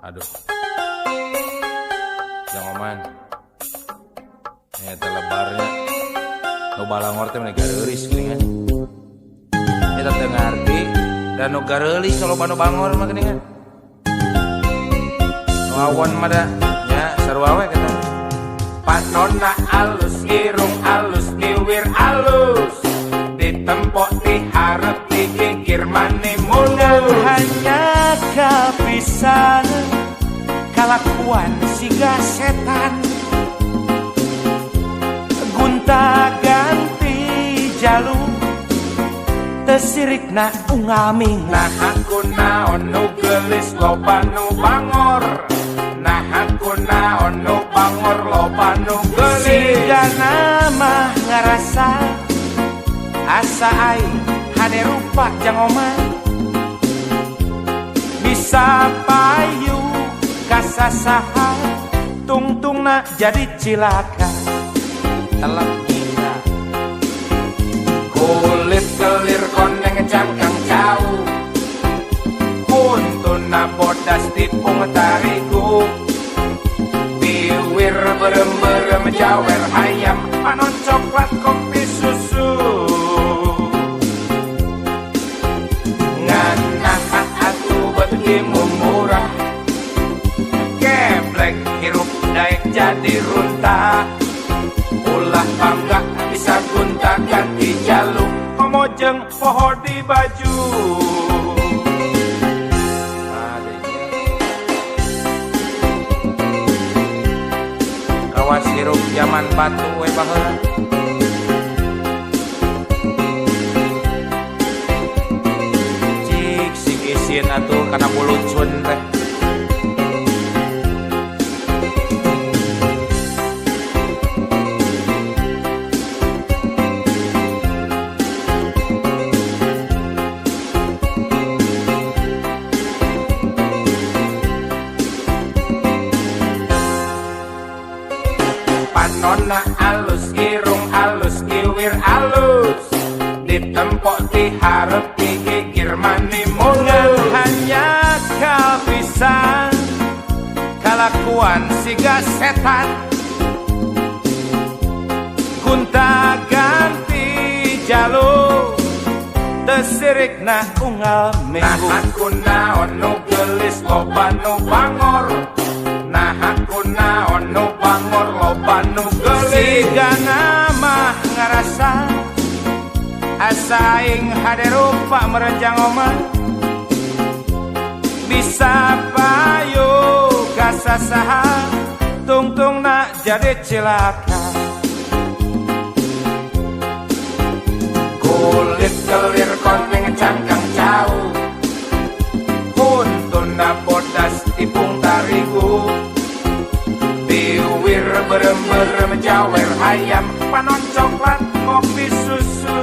Aduh. Jangan oman. Eta lebarnya. Nu balangor teh meni gareulis geuningan. Eta teu ngarti dan nu gareulis loba nu balangor mah geuningan. Nu awan mah da nya sarua we kata. Panonna alus irung alus diwir alus. Ditempok diharap dikikir mani mulus. Hanya kapisan kalakuan siga setan. Gunta ganti jalur tesirikna ungaming. Nah aku naon nu geulis loba nu bangor. Nah aku naon nu bangor loba nu geulis. Siga nama ngarasa asa aing hade rupa jangoman. Bisa payu kasasaha tungtungna jadi cilaka. Telep gila kulit kelir koneng cangkang jauh. Kuntuna bodas tipung tariku. Biwir berem-berem jawer hayam. Panon coklat kopi susu. Nganah atuh betimu murah. Geblek hirup daek jadi runtah. Ulah bangga bisa gunta ganti jaluk. Komojeng poho di baju. Kawas hirup zaman batu we baheula. Cik sing isin atuh kana bulucun teh. Panonna alus irung alus kiwir alus. Ditempok diharap dikikir mani mulus. Hanya kapisan kalakuan siga setan. Gunta ganti jalur tesirikna unggal minggu. Nah aku naon nu geulis loba nu bangor. Nah aku naon nu bangor loba nu geulis. Siga nama ngarasa asa aing hade rupa merenjang omah. Bisa payu kasasaha tungtungna jadi cilaka. Kulit kelir koneng cangkang jauh. Kuntuna bodas tipung tarigu. Biwir berem-berem jawer hayam. Panon coklat kopi susu.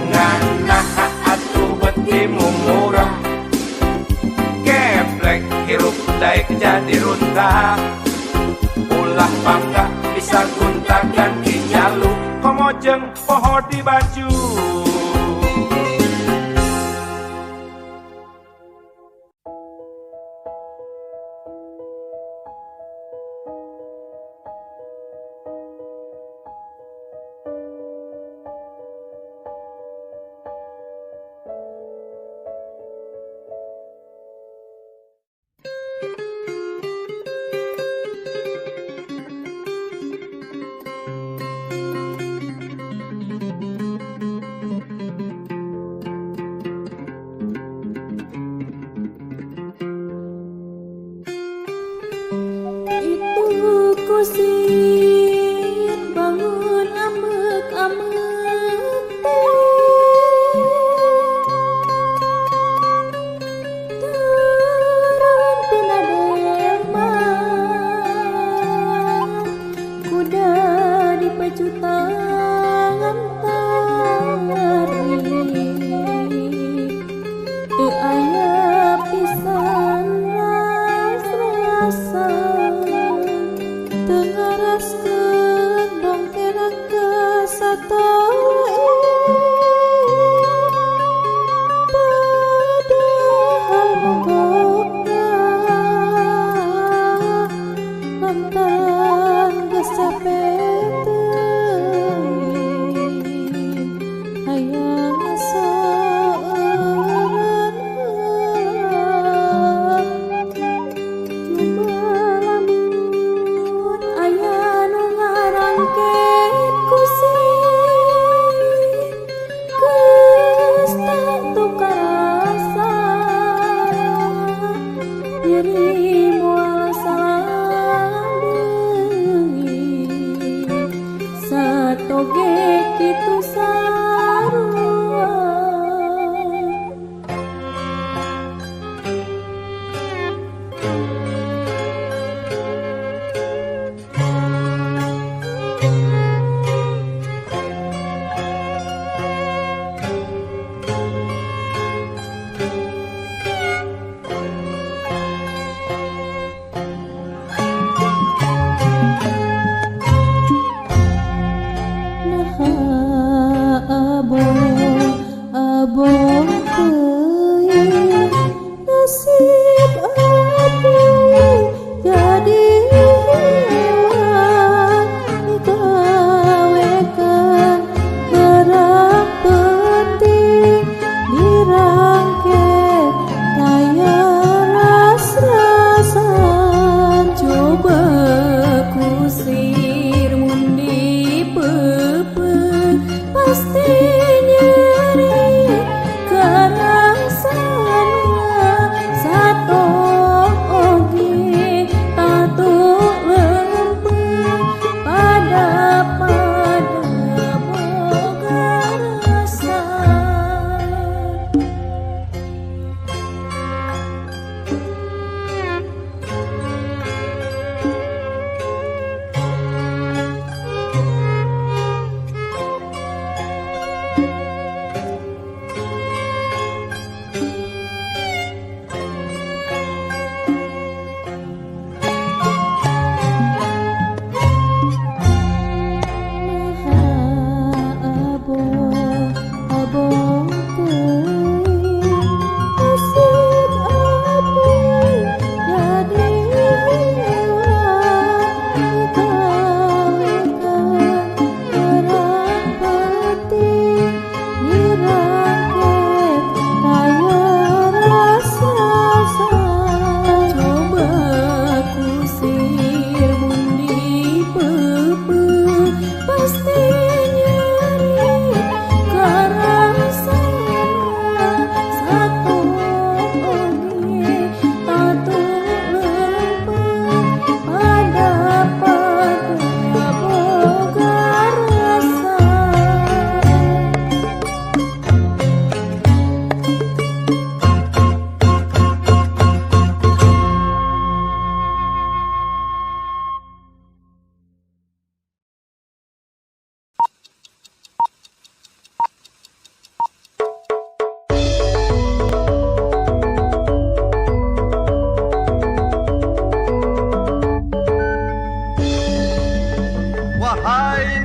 Nganah atuh betimu murah. Geblek hirup daek jadi runtah. Ulah bangga bisa gunta ganti jaluk. Komojeng poho di baju. Kusit bangun amek-amek turun tina derma kuda di pajutan tari teu aya pisan rasa tengaraskeun dongkeran kesatawe pada moal sadeui satoge kitu sarua. Abong teuing nasib abdi jadi hewan dikawekan berak penting dirangke daya ras-rasan coba kusir mundi pepe pasti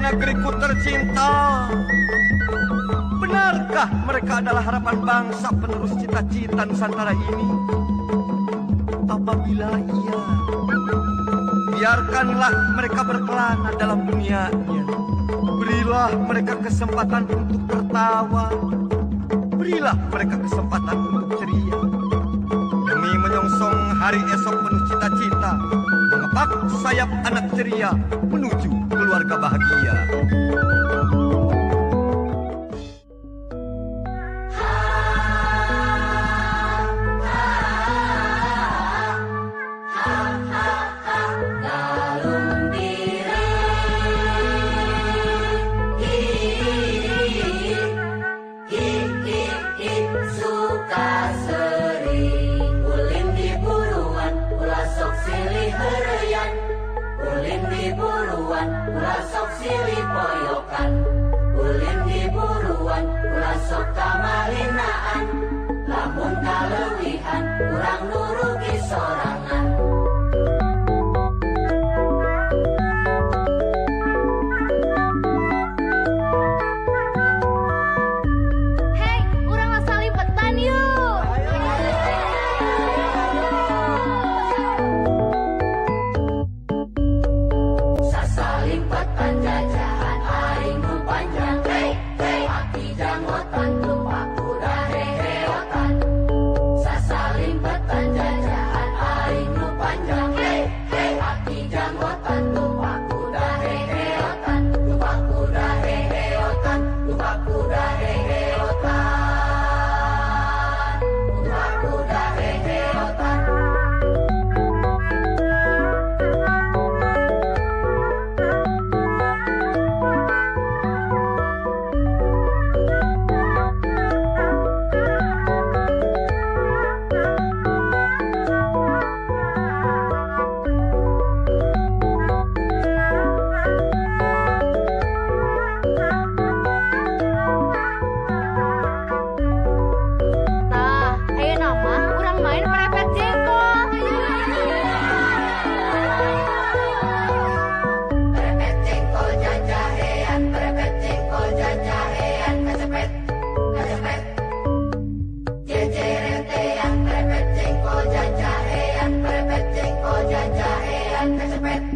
negeriku tercinta. Benarkah mereka adalah harapan bangsa penerus cita-cita Nusantara ini? Apabila iya, biarkanlah mereka berkelana dalam dunianya. Berilah mereka kesempatan untuk tertawa. Berilah mereka kesempatan untuk ceria. Demi menyongsong hari esok penuh cita-cita, mengepak sayap anak ceria menuju keluarga bahagia. Sasalimpetan jajahan dan kecepet